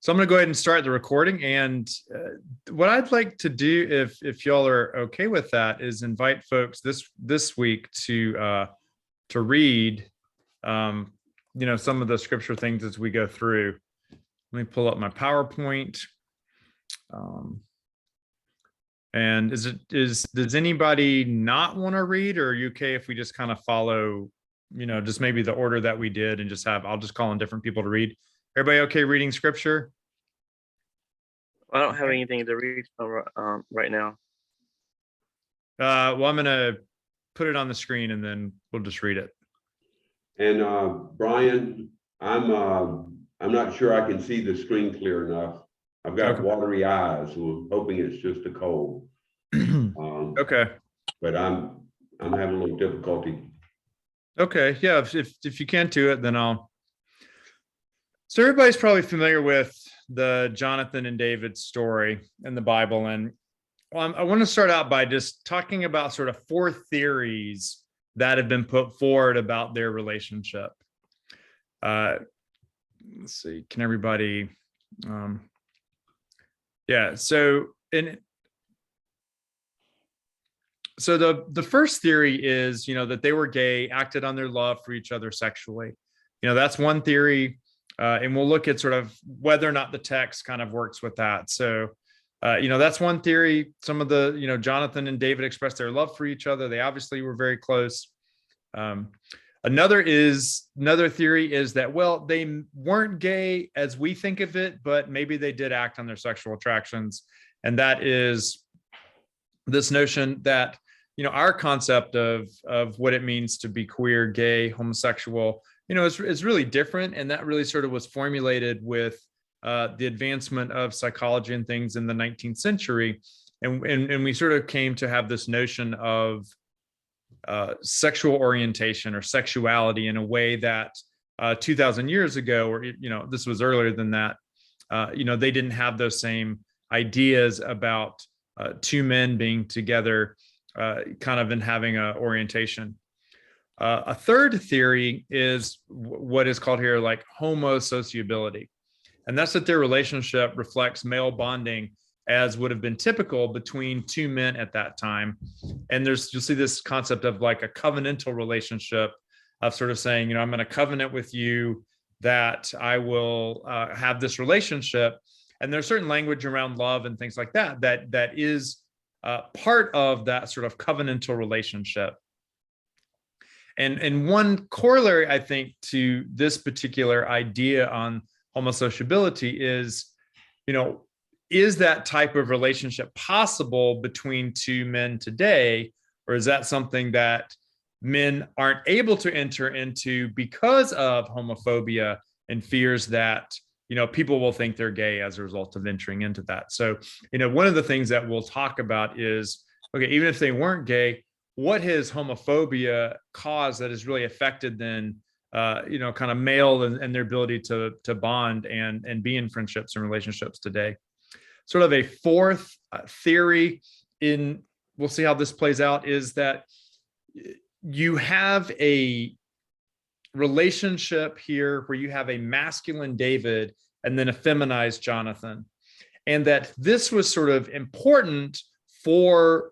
So I'm going to go ahead and start the recording. And what I'd like to do, if y'all are okay with that, is invite folks this week to read, some of the scripture things as we go through. Let me pull up my PowerPoint. And does anybody not want to read, or are you okay if we just kind of follow, just maybe the order that we did and I'll just call on different people to read? Everybody okay reading scripture? I don't have anything to read right now. Well, I'm going to put it on the screen and then we'll just read it. And Brian, I'm not sure I can see the screen clear enough. I've got watery eyes, so I'm hoping it's just a cold. Okay. But I'm having a little difficulty. Okay. Yeah. If you can't do it, then So everybody's probably familiar with the Jonathan and David story in the Bible. And I want to start out by just talking about sort of 4 theories that have been put forward about their relationship. Let's see, can everybody, So the first theory is, that they were gay, acted on their love for each other sexually. That's one theory. And we'll look at sort of whether or not the text kind of works with that. So, that's one theory. Some of the, Jonathan and David expressed their love for each other. They obviously were very close. Another theory is that, well, they weren't gay as we think of it, but maybe they did act on their sexual attractions. And that is this notion that, our concept of what it means to be queer, gay, homosexual, is really different. And that really sort of was formulated with the advancement of psychology and things in the 19th century. And we sort of came to have this notion of sexual orientation or sexuality in a way that 2,000 years ago, or, this was earlier than that, they didn't have those same ideas about 2 men being together kind of in having an orientation. A third theory is what is called here like homosociability. And that's that their relationship reflects male bonding as would have been typical between 2 men at that time. And you'll see this concept of like a covenantal relationship of sort of saying, I'm going to covenant with you that I will have this relationship. And there's certain language around love and things like that is part of that sort of covenantal relationship. And one corollary, I think, to this particular idea on homosociability is, is that type of relationship possible between 2 men today? Or is that something that men aren't able to enter into because of homophobia and fears that, people will think they're gay as a result of entering into that? So, one of the things that we'll talk about is, okay, even if they weren't gay, what has homophobia caused that has really affected then, kind of male and their ability to bond and be in friendships and relationships today? Sort of a fourth theory we'll see how this plays out, is that you have a relationship here where you have a masculine David and then a feminized Jonathan. And that this was sort of important for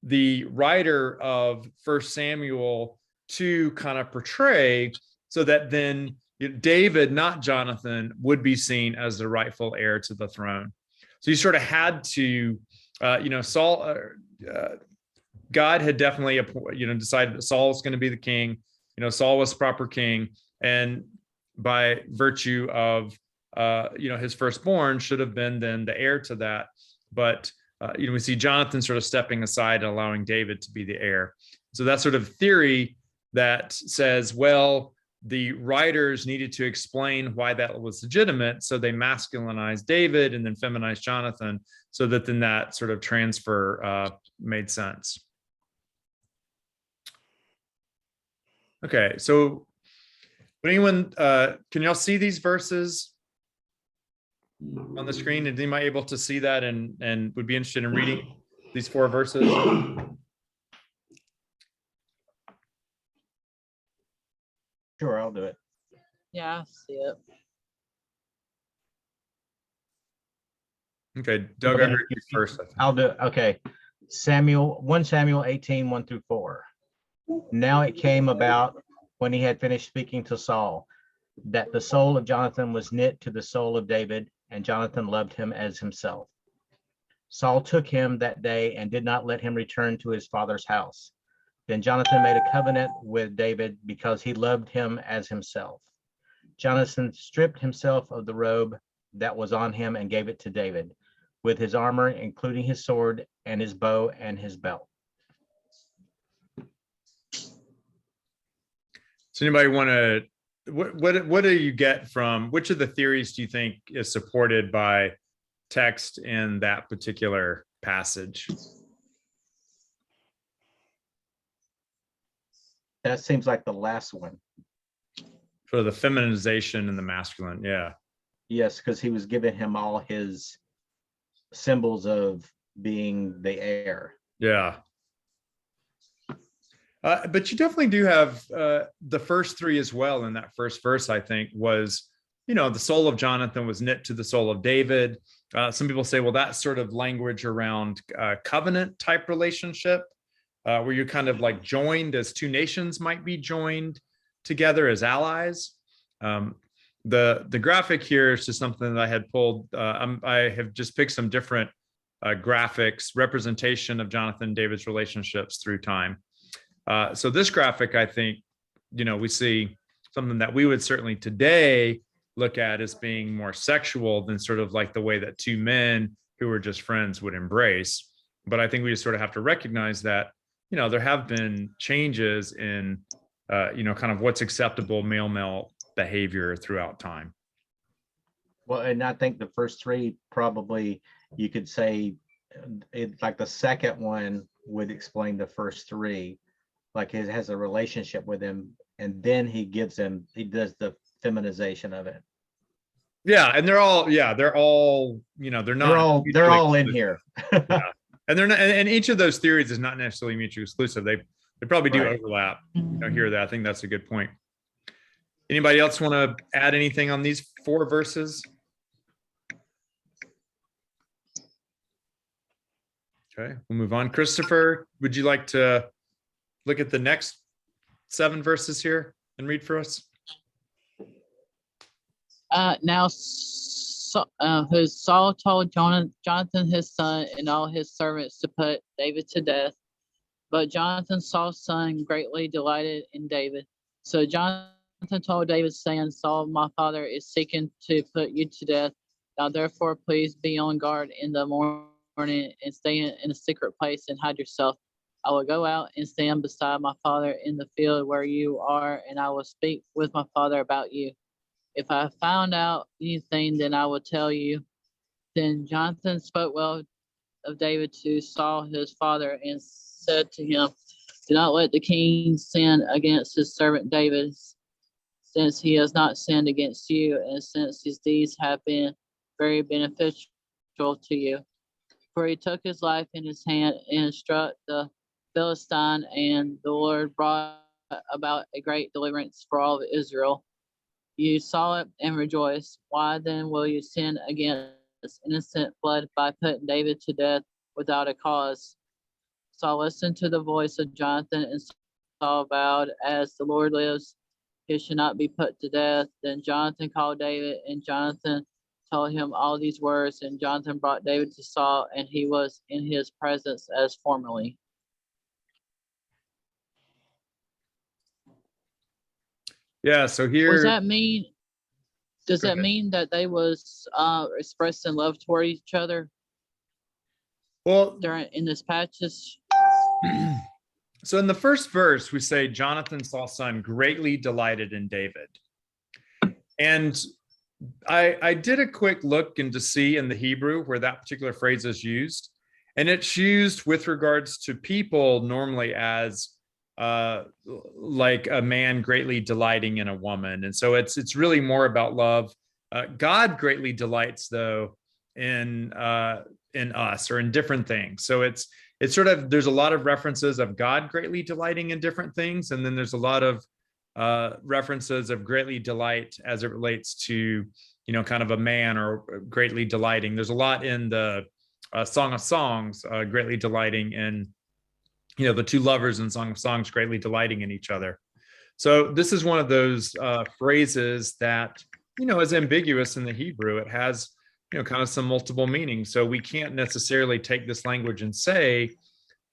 the writer of 1 Samuel to kind of portray, so that then David, not Jonathan, would be seen as the rightful heir to the throne. So you sort of had to, Saul, God had definitely, decided that Saul was going to be the king. Saul was proper king, and by virtue of, his firstborn should have been then the heir to that. But we see Jonathan sort of stepping aside and allowing David to be the heir. So that sort of theory that says, well, the writers needed to explain why that was legitimate, so they masculinized David and then feminized Jonathan, so that then that sort of transfer made sense. Okay, so anyone, can y'all see these verses on the screen? Is anybody able to see that and would be interested in reading these 4 verses? Sure, I'll do it. Yeah, I see it. Okay, Doug, I heard you first. I think. I'll do, okay. 1 Samuel 18, 1 through 4. Now it came about when he had finished speaking to Saul, that the soul of Jonathan was knit to the soul of David, and Jonathan loved him as himself. Saul took him that day and did not let him return to his father's house. Then Jonathan made a covenant with David because he loved him as himself. Jonathan stripped himself of the robe that was on him and gave it to David, with his armor, including his sword and his bow and his belt. So anybody want to, what do you get from, which of the theories do you think is supported by text in that particular passage? That seems like the last one. For the feminization and the masculine, yeah. Yes, because he was giving him all his symbols of being the heir. Yeah. But you definitely do have the first three as well in that first verse, I think, was, the soul of Jonathan was knit to the soul of David. Some people say, well, that's sort of language around covenant type relationship, where you're kind of like joined as two nations might be joined together as allies. The graphic here is just something that I had pulled. I have just picked some different graphics representation of Jonathan and David's relationships through time. So this graphic, I think, we see something that we would certainly today look at as being more sexual than sort of like the way that two men who were just friends would embrace. But I think we just sort of have to recognize that, there have been changes in, kind of what's acceptable male behavior throughout time. Well, and I think the first three probably you could say like the second one would explain the first three. Like it has a relationship with him, and then he does the feminization of it. Yeah, and they're all, they're not. They're all in here. Yeah. And they're not, and each of those theories is not necessarily mutually exclusive. They probably do overlap. Here, that I think that's a good point. Anybody else want to add anything on these 4 verses? Okay, we'll move on. Christopher, would you like to look at the next 7 verses here and read for us? Now Saul told Jonathan his son and all his servants to put David to death. But Jonathan, Saul's son, greatly delighted in David. So Jonathan told David, saying, Saul, my father, is seeking to put you to death. Now therefore, please be on guard in the morning and stay in a secret place and hide yourself. I will go out and stand beside my father in the field where you are, and I will speak with my father about you. If I found out anything, then I will tell you. Then Jonathan spoke well of David to Saul his father and said to him, do not let the king sin against his servant David, since he has not sinned against you, and since his deeds have been very beneficial to you. For he took his life in his hand and struck the Philistine, and the Lord brought about a great deliverance for all of Israel. You saw it and rejoiced. Why then will you sin against innocent blood by putting David to death without a cause? Saul listened to the voice of Jonathan, and Saul vowed, as the Lord lives, he should not be put to death. Then Jonathan called David, and Jonathan told him all these words, and Jonathan brought David to Saul, and he was in his presence as formerly. Yeah, so here. Does that mean that they was expressing love toward each other? Well, in this passage. So in the first verse, we say Jonathan, Saul's son, greatly delighted in David. And I did a quick look into see in the Hebrew where that particular phrase is used. And it's used with regards to people normally as like a man greatly delighting in a woman. And so it's really more about love. God greatly delights, though, in us or in different things. So it's sort of, there's a lot of references of God greatly delighting in different things. And then there's a lot of references of greatly delight as it relates to, kind of a man or greatly delighting. There's a lot in the Song of Songs, greatly delighting in, the two lovers in Song of Songs greatly delighting in each other. So this is one of those phrases that, is ambiguous in the Hebrew. It has, kind of some multiple meanings. So we can't necessarily take this language and say,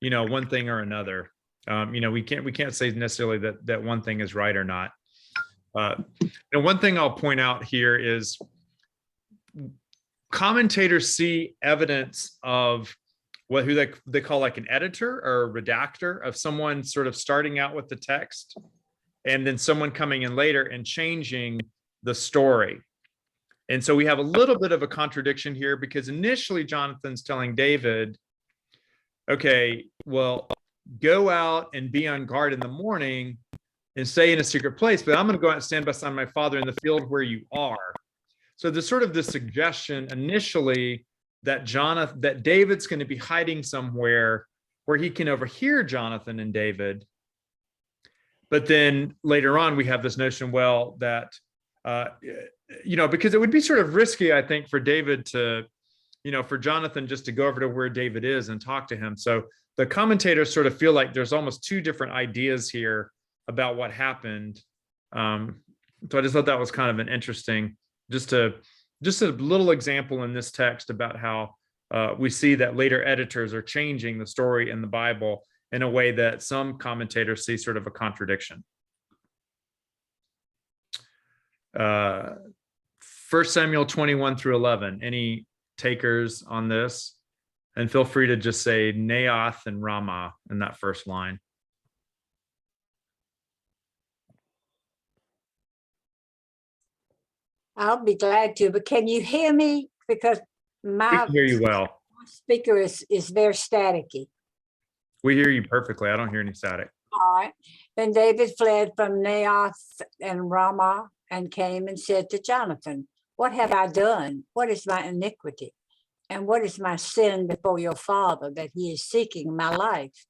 one thing or another. We can't say necessarily that one thing is right or not. One thing I'll point out here is commentators see evidence of who they call like an editor or a redactor, of someone sort of starting out with the text and then someone coming in later and changing the story. And so we have a little bit of a contradiction here, because initially Jonathan's telling David, okay, well, go out and be on guard in the morning and stay in a secret place, but I'm going to go out and stand beside my father in the field where you are. So there's sort of this suggestion initially that David's going to be hiding somewhere where he can overhear Jonathan and David. But then later on, we have this notion, well, that, because it would be sort of risky, I think, for David to, for Jonathan just to go over to where David is and talk to him. So the commentators sort of feel like there's almost two different ideas here about what happened. So I just thought that was kind of an interesting, just a little example in this text about how we see that later editors are changing the story in the Bible in a way that some commentators see sort of a contradiction. 1 Samuel 21 through 11. Any takers on this? And feel free to just say Naoth and Ramah in that first line. I'll be glad to, but can you hear me? Because We my can hear you well. speaker is very staticky. We hear you perfectly. I don't hear any static. All right. Then David fled from Naoth and Ramah and came and said to Jonathan, what have I done? What is my iniquity? And what is my sin before your father, that he is seeking my life?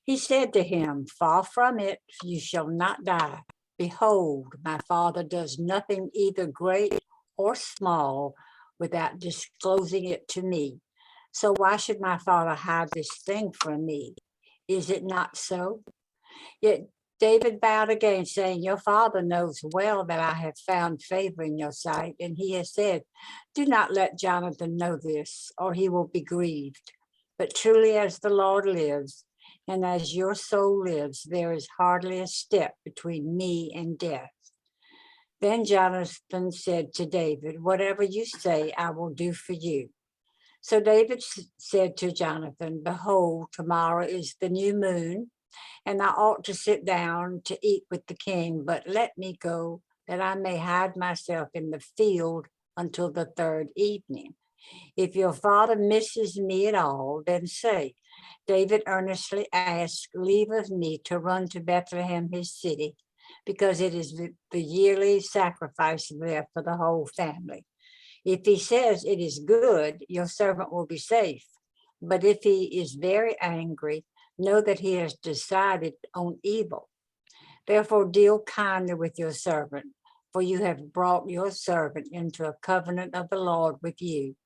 He said to him, far from it, you shall not die. Behold, my father does nothing either great or small without disclosing it to me. So why should my father hide this thing from me? Is it not so? Yet David bowed again, saying, your father knows well that I have found favor in your sight. And he has said, do not let Jonathan know this, or he will be grieved. But truly as the Lord lives, and as your soul lives, there is hardly a step between me and death. Then Jonathan said to David, whatever you say, I will do for you. So David said to Jonathan, behold, tomorrow is the new moon, and I ought to sit down to eat with the king, but let me go, that I may hide myself in the field until the third evening. If your father misses me at all, then say, David earnestly asked leave of me to run to Bethlehem, his city, because it is the yearly sacrifice there for the whole family. If he says it is good, your servant will be safe. But if he is very angry, know that he has decided on evil. Therefore, deal kindly with your servant, for you have brought your servant into a covenant of the Lord with you.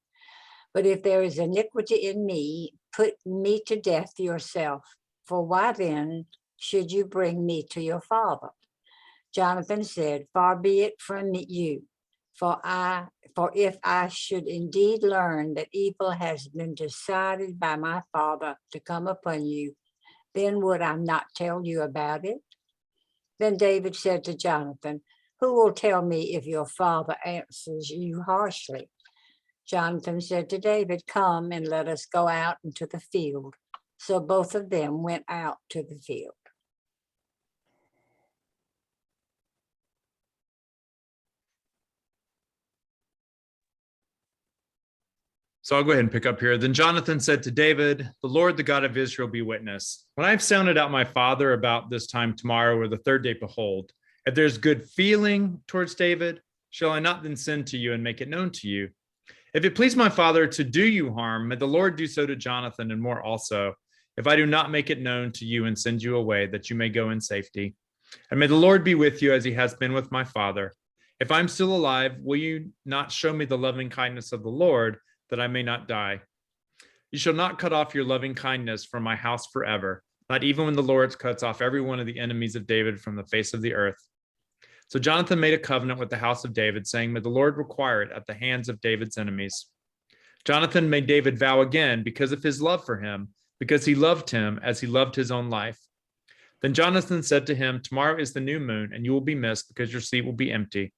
But if there is iniquity in me, put me to death yourself. For why then should you bring me to your father? Jonathan said, far be it from you. For if I should indeed learn that evil has been decided by my father to come upon you, then would I not tell you about it? Then David said to Jonathan, who will tell me if your father answers you harshly? Jonathan said to David, come and let us go out into the field. So both of them went out to the field. So I'll go ahead and pick up here. Then Jonathan said to David, the Lord, the God of Israel, be witness. When I've sounded out my father about this time tomorrow or the third day, behold, if there's good feeling towards David, shall I not then send to you and make it known to you? If it please my father to do you harm, may the Lord do so to Jonathan and more also, if I do not make it known to you and send you away, that you may go in safety. And may the Lord be with you as he has been with my father. If I'm still alive, will you not show me the loving kindness of the Lord, that I may not die? You shall not cut off your loving kindness from my house forever, not even when the Lord cuts off every one of the enemies of David from the face of the earth. So Jonathan made a covenant with the house of David, saying, may the Lord require it at the hands of David's enemies. Jonathan made David vow again because of his love for him, because he loved him as he loved his own life. Then Jonathan said to him, tomorrow is the new moon, and you will be missed because your seat will be empty.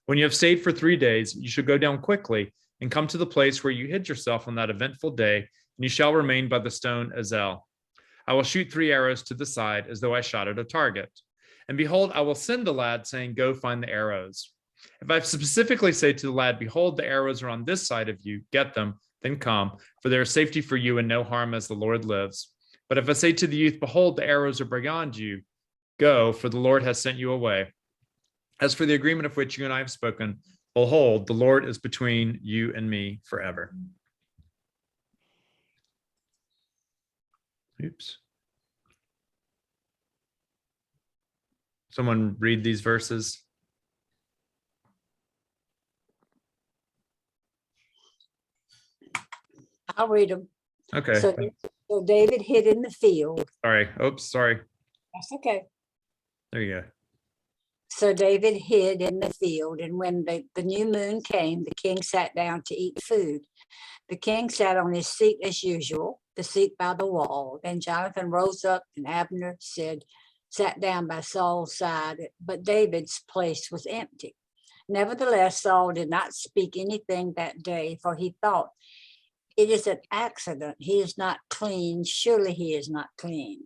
When you have stayed for 3 days, you should go down quickly and come to the place where you hid yourself on that eventful day, and you shall remain by the stone Azel. I will shoot 3 arrows to the side as though I shot at a target. And behold, I will send the lad saying, go find the arrows. If I specifically say to the lad, behold, the arrows are on this side of you, get them, then come, for there is safety for you and no harm as the Lord lives. But if I say to the youth, behold, the arrows are beyond you, go, for the Lord has sent you away. As for the agreement of which you and I have spoken, behold, the Lord is between you and me forever. Oops. Someone read these verses. I'll read them. Okay. So David hid in the field. Sorry. Oops. Sorry. That's okay. There you go. So David hid in the field, and when the new moon came, the king sat down to eat food. The king sat on his seat as usual, the seat by the wall. Then Jonathan rose up, and Abner sat down by Saul's side, but David's place was empty. Nevertheless, Saul did not speak anything that day, for he thought, it is an accident. He is not clean. Surely he is not clean.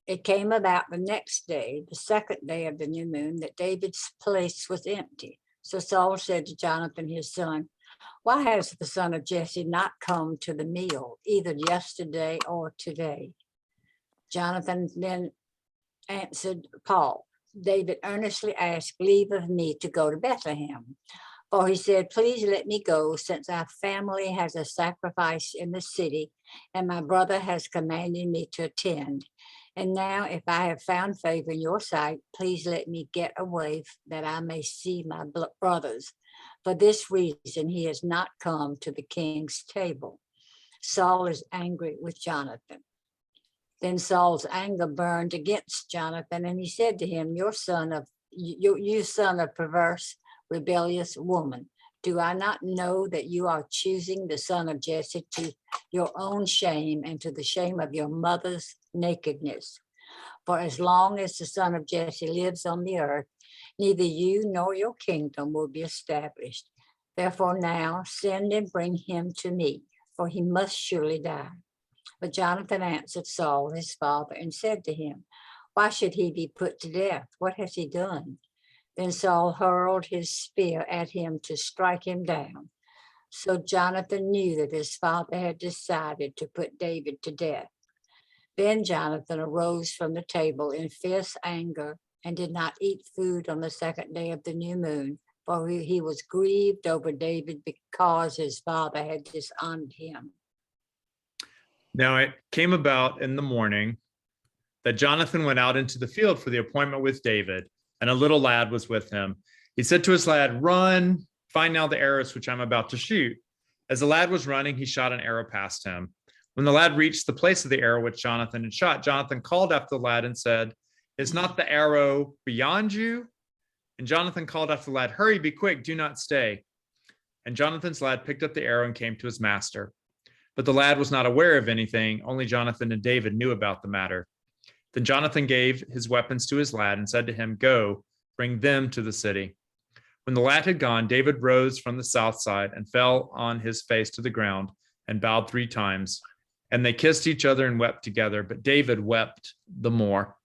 It came about the next day, the second day of the new moon, that David's place was empty. So Saul said to Jonathan, his son, why has the son of Jesse not come to the meal, either yesterday or today? Jonathan then answered Paul, David earnestly asked leave of me to go to Bethlehem. For he said, please let me go, since our family has a sacrifice in the city, and my brother has commanded me to attend. And now, if I have found favor in your sight, please let me get away that I may see my brothers. For this reason, he has not come to the king's table. Saul is angry with Jonathan. Then Saul's anger burned against Jonathan, and he said to him, you son of perverse, rebellious woman, do I not know that you are choosing the son of Jesse to your own shame and to the shame of your mother's nakedness? For as long as the son of Jesse lives on the earth, neither you nor your kingdom will be established. Therefore now send and bring him to me, for he must surely die. But Jonathan answered Saul, his father, and said to him, why should he be put to death? What has he done? Then Saul hurled his spear at him to strike him down. So Jonathan knew that his father had decided to put David to death. Then Jonathan arose from the table in fierce anger and did not eat food on the second day of the new moon, for he was grieved over David because his father had dishonored him. Now it came about in the morning that Jonathan went out into the field for the appointment with David, and a little lad was with him. He said to his lad, run, find now the arrows which I'm about to shoot. As the lad was running, he shot an arrow past him. When the lad reached the place of the arrow which Jonathan had shot, Jonathan called after the lad and said, is not the arrow beyond you? And Jonathan called after the lad, hurry, be quick, do not stay. And Jonathan's lad picked up the arrow and came to his master. But the lad was not aware of anything, only Jonathan and David knew about the matter. Then Jonathan gave his weapons to his lad and said to him, go, bring them to the city. When the lad had gone, David rose from the south side and fell on his face to the ground and bowed 3 times. And they kissed each other and wept together, but David wept the more.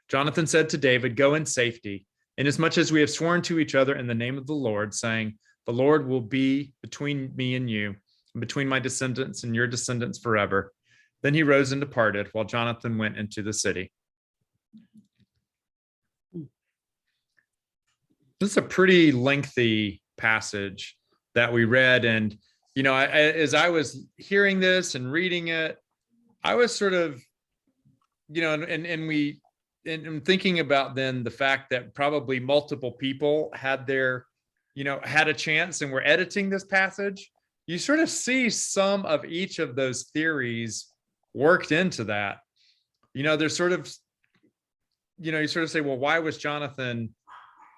Jonathan said to David, go in safety, inasmuch as we have sworn to each other in the name of the Lord, saying, the Lord will be between me and you, and between my descendants and your descendants forever. Then he rose and departed, while Jonathan went into the city. This is a pretty lengthy passage that we read. And, you know, as I was hearing this and reading it, I was sort of, you know, and and thinking about then the fact that probably multiple people had their, had a chance and were editing this passage, you sort of see some of each of those theories worked into that. There's sort of, you sort of say, well, why was Jonathan,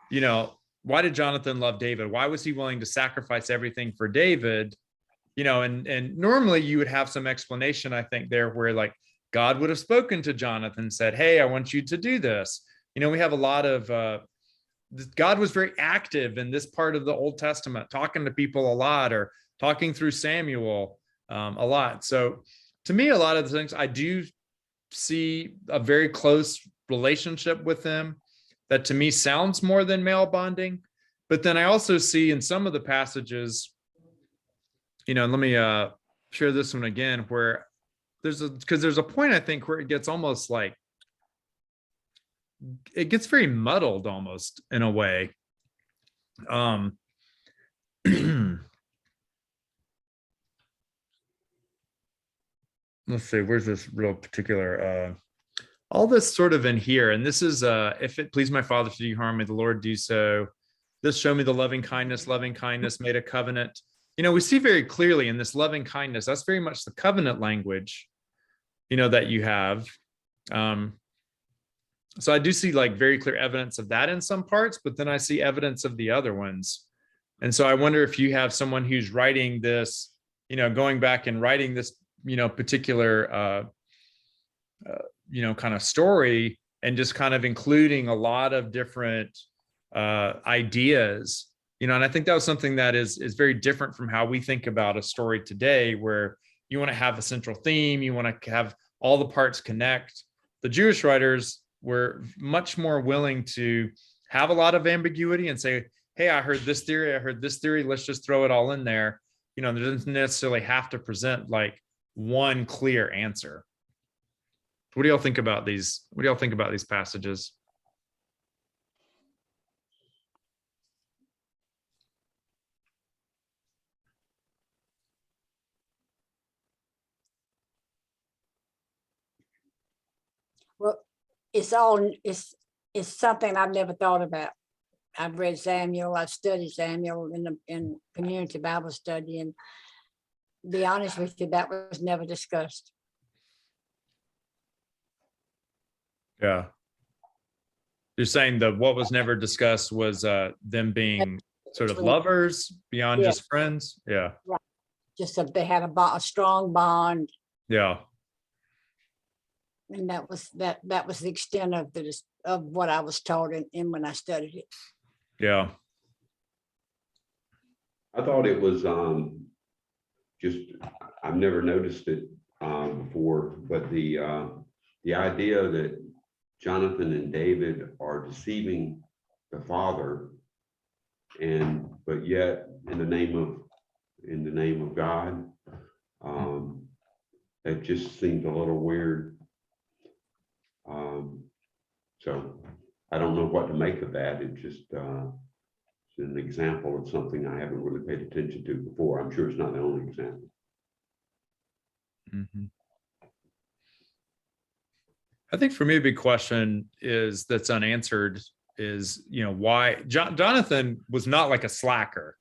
why did Jonathan love David? Why was he willing to sacrifice everything for David? And normally you would have some explanation, I think, there where like God would have spoken to Jonathan and said, hey, I want you to do this. We have a lot of, God was very active in this part of the Old Testament, talking to people a lot, or talking through Samuel a lot. So to me, a lot of the things, I do see a very close relationship with them that to me sounds more than male bonding. But then I also see in some of the passages, let me share this one again, where there's a point, I think, where it gets almost like, it gets very muddled almost in a way. Let's see, where's this real particular, all this sort of in here. And this is, if it please my Father to do you harm, may the Lord do so. This show me the loving kindness made a covenant. We see very clearly in this loving kindness, that's very much the covenant language, that you have. So I do see like very clear evidence of that in some parts, but then I see evidence of the other ones. And so I wonder if you have someone who's writing this, going back and writing this, particular, kind of story, and just kind of including a lot of different ideas, and I think that was something that is very different from how we think about a story today, where you want to have a central theme, you want to have all the parts connect. The Jewish writers were much more willing to have a lot of ambiguity and say, hey, I heard this theory, let's just throw it all in there. There doesn't necessarily have to present like one clear answer. What do y'all think about these? What do y'all think about these passages? Well, it's something I've never thought about. I've read Samuel, I've studied Samuel in community Bible study, and to be honest with you, that was never discussed. Yeah. You're saying that what was never discussed was them being sort of lovers beyond just friends. Yeah. Right. Just that they had a strong bond. Yeah. And that was the extent of what I was taught in when I studied it. Yeah. I thought it was just, I've never noticed it before, but the idea that Jonathan and David are deceiving the father, but yet in the name of God, it just seemed a little weird. So I don't know what to make of that. It just it's an example of something I haven't really paid attention to before. I'm sure it's not the only example. Mm-hmm. I think for me, a big question that's unanswered is, why Jonathan was not like a slacker,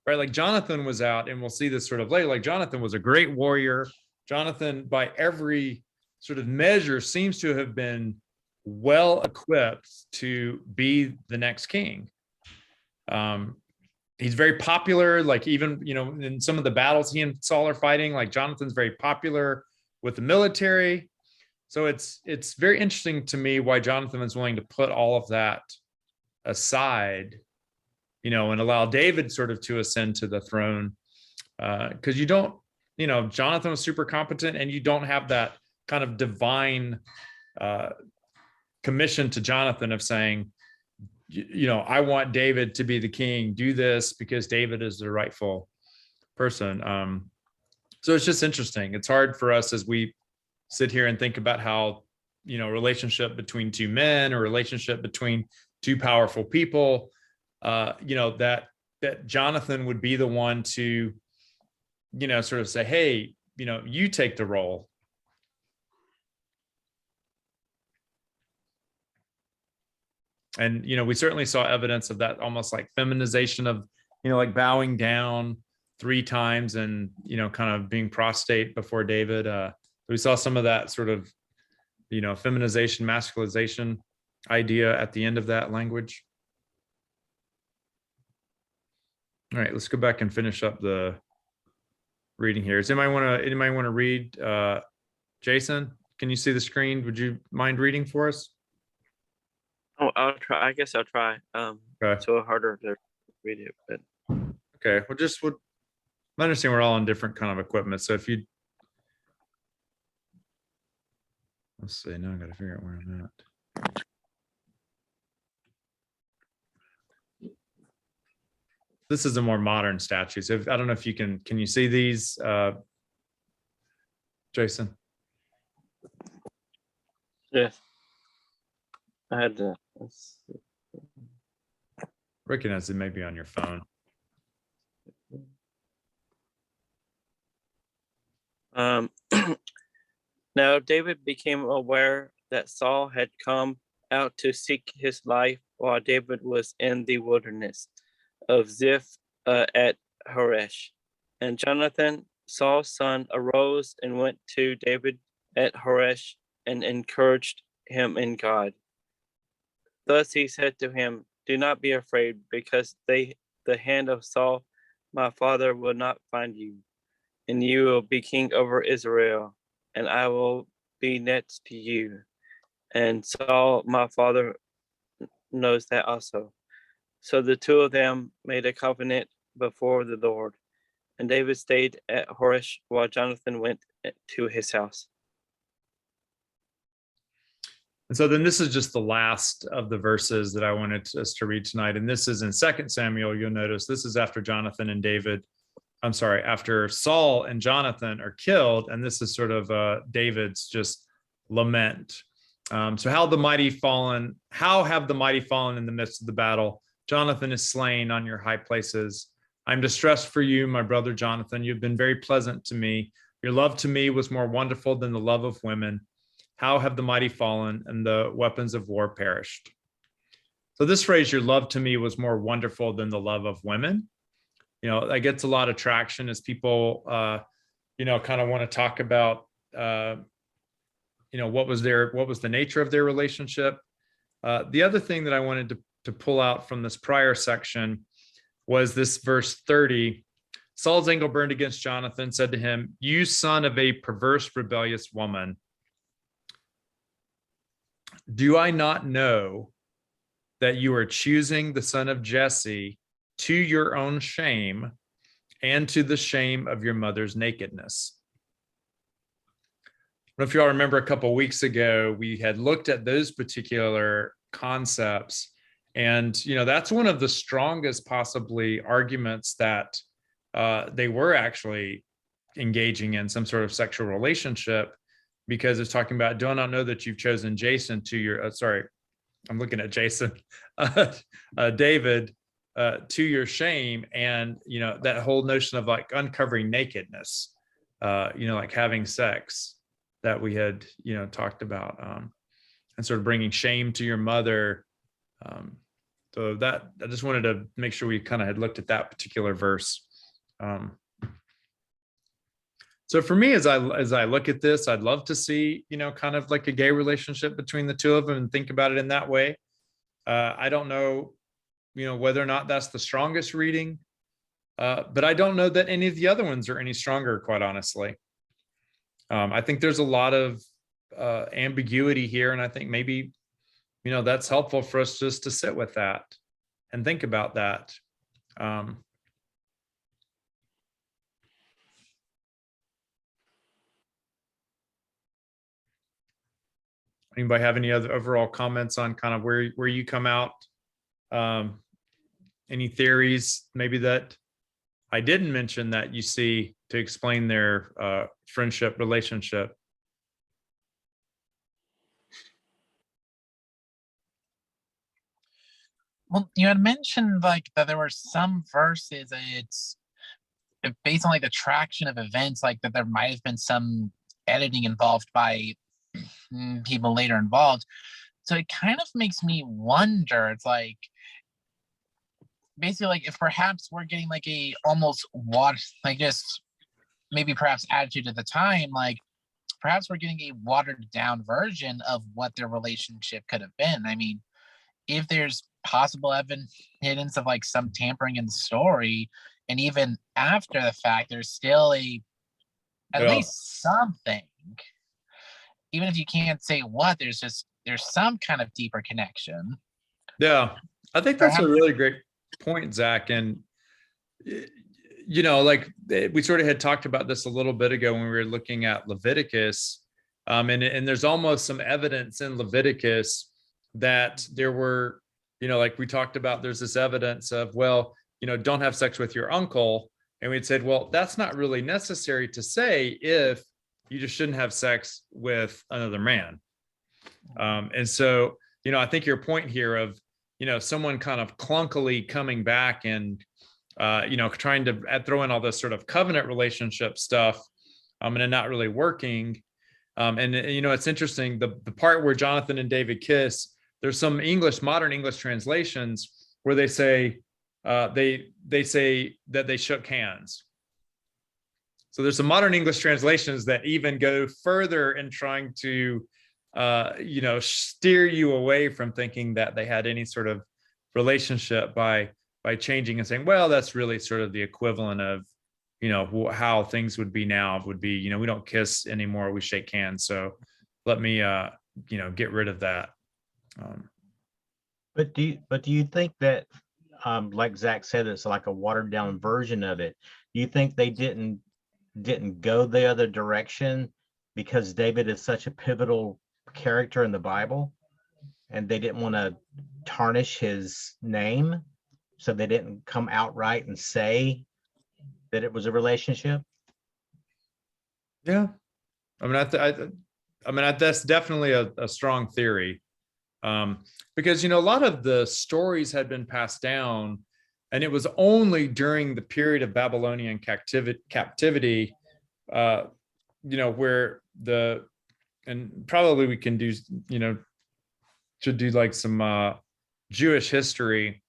right? Like Jonathan was out, and we'll see this sort of later, like Jonathan was a great warrior. Jonathan, by every sort of measure, seems to have been well equipped to be the next king. He's very popular, like even, in some of the battles he and Saul are fighting, like Jonathan's very popular with the military. So it's very interesting to me why Jonathan is willing to put all of that aside, and allow David sort of to ascend to the throne. Because you don't, Jonathan was super competent, and you don't have that kind of divine commission to Jonathan of saying, I want David to be the king, do this because David is the rightful person. So it's just interesting. It's hard for us as we sit here and think about how, relationship between two men or relationship between two powerful people, that Jonathan would be the one to, sort of say, hey, you take the role. And, we certainly saw evidence of that, almost like feminization of, like bowing down 3 times and, kind of being prostrate before David. We saw some of that sort of, feminization, masculization idea at the end of that language. All right, let's go back and finish up the reading here. Does anybody want to read? Jason, can you see the screen? Would you mind reading for us? Oh, I'll try. I guess I'll try. Okay. It's a little harder to read it, but Okay. I understand we're all on different kind of equipment. So if you, let's see, now I got to figure out where I'm at. This is a more modern statute. So I don't know if you can you see these, Jason? yes. I had to. Recognize it may be on your phone. Now David became aware that Saul had come out to seek his life while David was in the wilderness of Ziph at Horesh. And Jonathan, Saul's son, arose and went to David at Horesh and encouraged him in God. Thus he said to him, "Do not be afraid, because the hand of Saul, my father, will not find you, and you will be king over Israel, and I will be next to you. And Saul, my father, knows that also." So the two of them made a covenant before the Lord. And David stayed at Horesh while Jonathan went to his house. And so then this is just the last of the verses that I wanted us to read tonight. And this is in 2 Samuel. You'll notice this is after after Saul and Jonathan are killed. And this is sort of David's just lament. So how have the mighty fallen in the midst of the battle? Jonathan is slain on your high places. I'm distressed for you, my brother Jonathan. You've been very pleasant to me. Your love to me was more wonderful than the love of women. How have the mighty fallen and the weapons of war perished? So this phrase, your love to me was more wonderful than the love of women. That gets a lot of traction as people, kind of want to talk about, what was the nature of their relationship. The other thing that I wanted to pull out from this prior section was this verse 30. Saul's anger burned against Jonathan, said to him, "You son of a perverse, rebellious woman. Do I not know that you are choosing the son of Jesse to your own shame and to the shame of your mother's nakedness?" I don't know if you all remember a couple of weeks ago, we had looked at those particular concepts. And, that's one of the strongest possibly arguments that they were actually engaging in some sort of sexual relationship, because it's talking about, do I not know that you've chosen Jason to your, I'm looking at Jason, David, to your shame. And, that whole notion of like uncovering nakedness, like having sex that we had, talked about, and sort of bringing shame to your mother. So that I just wanted to make sure we kind of had looked at that particular verse. So for me, as I look at this, I'd love to see, kind of like a gay relationship between the two of them and think about it in that way. I don't know, whether or not that's the strongest reading, but I don't know that any of the other ones are any stronger, quite honestly. I think there's a lot of ambiguity here, and I think maybe, that's helpful for us just to sit with that and think about that. Anybody have any other overall comments on kind of where you come out? Any theories maybe that I didn't mention that you see to explain their friendship relationship? Well, you had mentioned like that there were some verses and it's based on like the traction of events, like that there might have been some editing involved by people later involved. So it kind of makes me wonder, it's like, basically, like, if perhaps we're getting like a almost like just maybe perhaps attitude at the time, like perhaps we're getting a watered down version of what their relationship could have been. I mean, if there's possible evidence of like some tampering in the story, and even after the fact, there's still at least something. Even if you can't say what, there's some kind of deeper connection. Yeah, I think that's a really great point, Zach. And like we sort of had talked about this a little bit ago when we were looking at Leviticus, and there's almost some evidence in Leviticus that there were, like we talked about, there's this evidence of, well, don't have sex with your uncle. And we'd said, well, that's not really necessary to say if you just shouldn't have sex with another man. And so, I think your point here of, someone kind of clunkily coming back and, trying to throw in all this sort of covenant relationship stuff, and it not really working. And, it's interesting, the part where Jonathan and David kiss, there's some modern English translations where they say, they say that they shook hands. So there's some modern English translations that even go further in trying to, steer you away from thinking that they had any sort of relationship by changing and saying, well, that's really sort of the equivalent of, how things would be now would be, we don't kiss anymore, we shake hands. So let me, get rid of that. But do you think that, like Zach said, it's like a watered down version of it? Do you think they didn't go the other direction because David is such a pivotal character in the Bible, and they didn't want to tarnish his name, so they didn't come outright and say that it was a relationship? Yeah, I mean, that's definitely a strong theory, because a lot of the stories had been passed down, and it was only during the period of Babylonian captivity, where and probably we can do, should do like some Jewish history,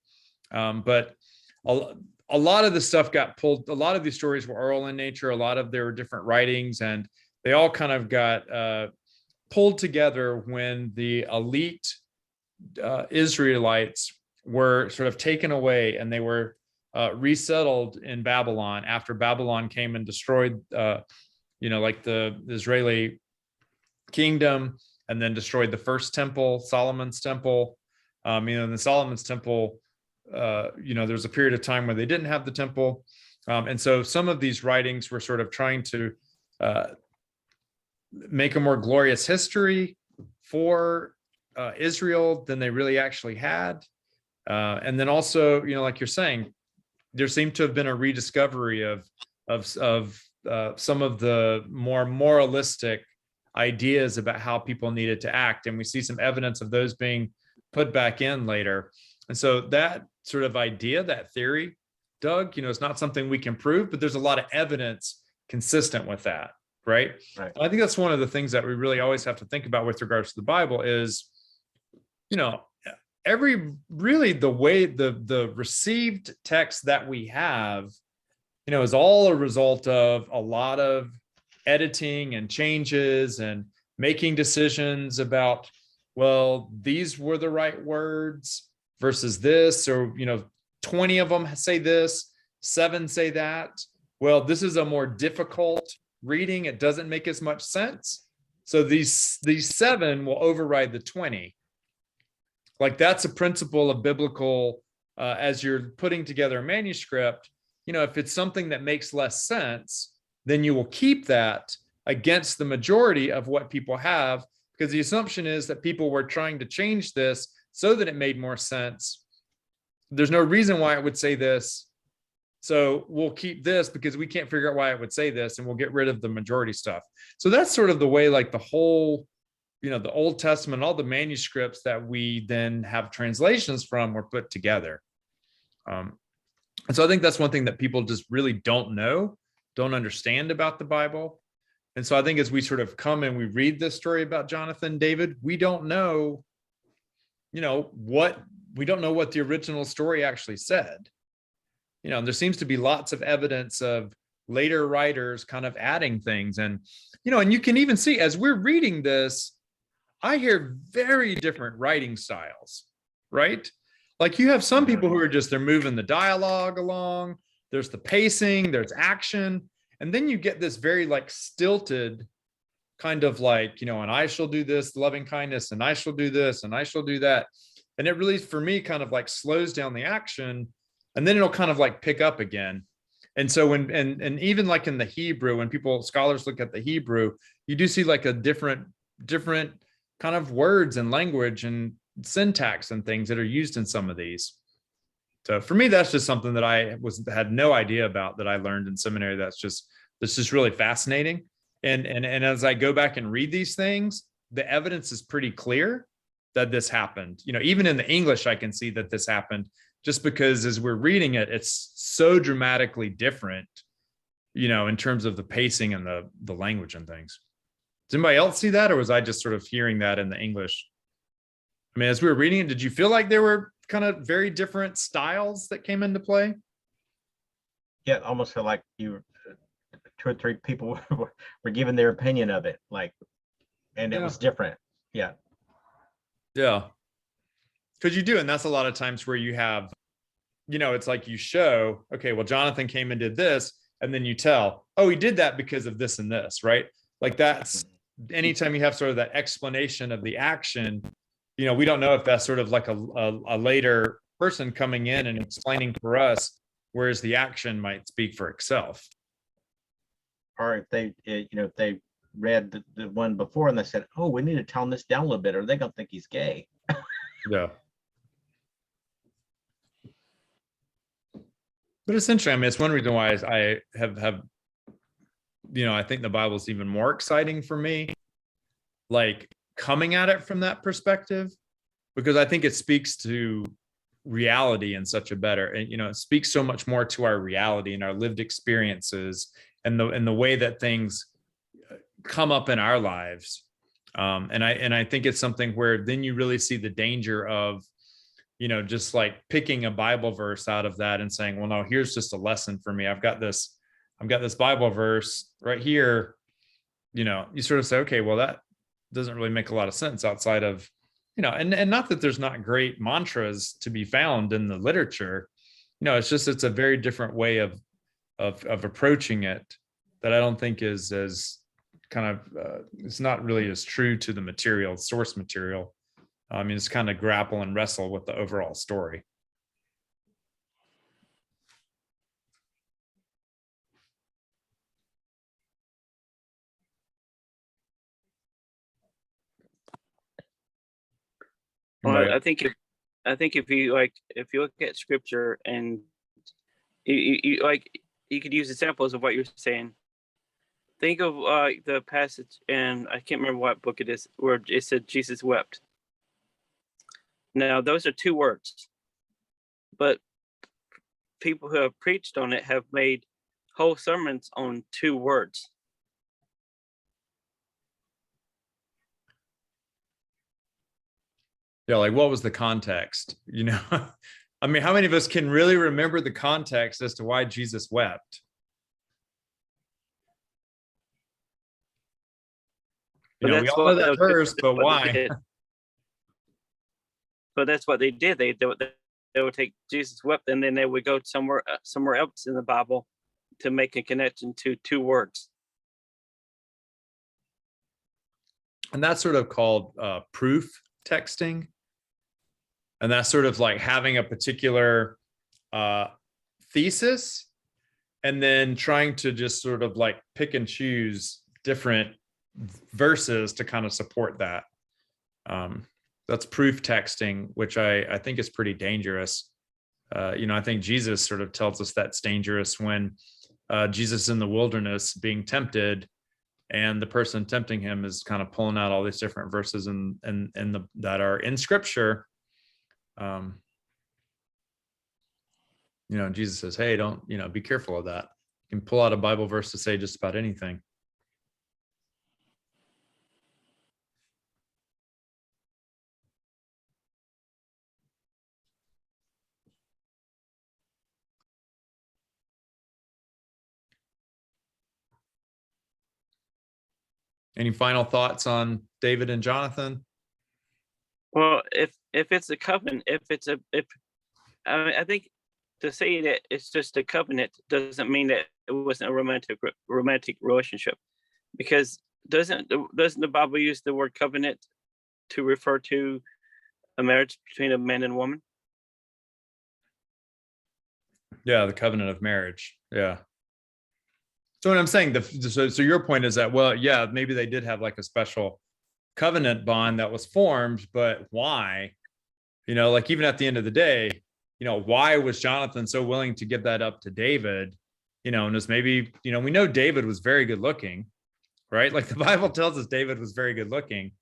but a lot of the stuff got pulled. A lot of these stories were oral in nature. A lot of there were different writings, and they all kind of got pulled together when the elite Israelites were sort of taken away, and they were resettled in Babylon after Babylon came and destroyed, like the Israeli kingdom, and then destroyed the first temple, Solomon's temple. The Solomon's temple, there's a period of time where they didn't have the temple. And so some of these writings were sort of trying to make a more glorious history for Israel than they really actually had. And then also, like you're saying, there seemed to have been a rediscovery of some of the more moralistic ideas about how people needed to act. And we see some evidence of those being put back in later. And so that sort of idea, that theory, Doug, it's not something we can prove, but there's a lot of evidence consistent with that, right? I think that's one of the things that we really always have to think about with regards to the Bible is, the way the received text that we have, is all a result of a lot of editing and changes and making decisions about, well, these were the right words versus this, or 20 of them say this, 7 say that. Well, this is a more difficult reading, it doesn't make as much sense, so these 7 will override the 20. Like, that's a principle of biblical, as you're putting together a manuscript, if it's something that makes less sense, then you will keep that against the majority of what people have, because the assumption is that people were trying to change this so that it made more sense. There's no reason why it would say this, so we'll keep this because we can't figure out why it would say this, and we'll get rid of the majority stuff. So that's sort of the way, like, the whole, the Old Testament, all the manuscripts that we then have translations from were put together. And so I think that's one thing that people just really don't understand about the Bible. And so I think as we sort of come and we read this story about Jonathan and David, we don't know we don't know what the original story actually said. There seems to be lots of evidence of later writers kind of adding things. And you can even see as we're reading this, I hear very different writing styles, right? Like you have some people who are they're moving the dialogue along. There's the pacing, there's action. And then you get this very like stilted kind of like, and I shall do this, loving kindness, and I shall do this, and I shall do that. And it really, for me, kind of like slows down the action, and then it'll kind of like pick up again. And so and even like in the Hebrew, when scholars look at the Hebrew, you do see like a different kind of words and language and syntax and things that are used in some of these. So for me, that's just something that I had no idea about, that I learned in seminary. That's just really fascinating. And as I go back and read these things, the evidence is pretty clear that this happened. Even in the English, I can see that this happened, just because as we're reading it, it's so dramatically different, in terms of the pacing and the language and things. Does anybody else see that, or was I just sort of hearing that in the English? I mean, as we were reading it, did you feel like there were kind of very different styles that came into play? Yeah, almost feel like two or three people were giving their opinion of it, and it was different. Yeah. Yeah. Because you do, and that's a lot of times where you have, it's like you show, okay, well, Jonathan came and did this, and then you tell, oh, he did that because of this and this, right? Like that's anytime you have sort of that explanation of the action, we don't know if that's sort of like a later person coming in and explaining for us, whereas the action might speak for itself. Or if they read the one before and they said, oh, we need to tone this down a little bit, or they're gonna think he's gay. Yeah. But it's interesting. I mean, it's one reason why I have I think the Bible is even more exciting for me, like coming at it from that perspective, because I think it speaks to reality in such a better, and it speaks so much more to our reality and our lived experiences and the way that things come up in our lives. And I think it's something where then you really see the danger of, just like picking a Bible verse out of that and saying, well, no, here's just a lesson for me. I've got this Bible verse right here. You sort of say, okay, well, that doesn't really make a lot of sense outside of, and not that there's not great mantras to be found in the literature. It's a very different way of approaching it that I don't think is as kind of, it's not really as true to the source material. I mean, it's kind of grapple and wrestle with the overall story. Well, I think if you look at scripture and you could use examples of what you're saying. Think of the passage, and I can't remember what book it is, where it said Jesus wept. Now, those are two words, but people who have preached on it have made whole sermons on two words. Yeah, like what was the context? I mean, how many of us can really remember the context as to why Jesus wept? We all know that verse, but why? But that's what they did. They would take Jesus wept, and then they would go somewhere else in the Bible to make a connection to two words. And that's sort of called proof texting. And that's sort of like having a particular thesis and then trying to just sort of like pick and choose different verses to kind of support that. That's proof texting, which I think is pretty dangerous. I think Jesus sort of tells us that's dangerous when Jesus in the wilderness being tempted, and the person tempting him is kind of pulling out all these different verses that are in scripture. Jesus says, hey, don't, be careful of that. You can pull out a Bible verse to say just about anything. Any final thoughts on David and Jonathan? Well, if it's a covenant, if I mean, I think to say that it's just a covenant doesn't mean that it wasn't a romantic relationship, because doesn't the Bible use the word covenant to refer to a marriage between a man and a woman? Yeah, the covenant of marriage. Yeah. So what I'm saying, so your point is that, well, yeah, maybe they did have like a special covenant bond that was formed, but why? Like even at the end of the day, why was Jonathan so willing to give that up to David? And it's maybe, we know David was very good looking, right? Like the Bible tells us David was very good looking,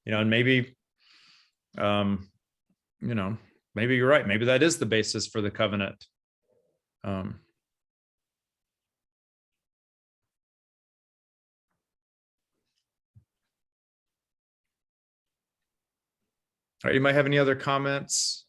and maybe, maybe you're right. Maybe that is the basis for the covenant. All right, you might have any other comments?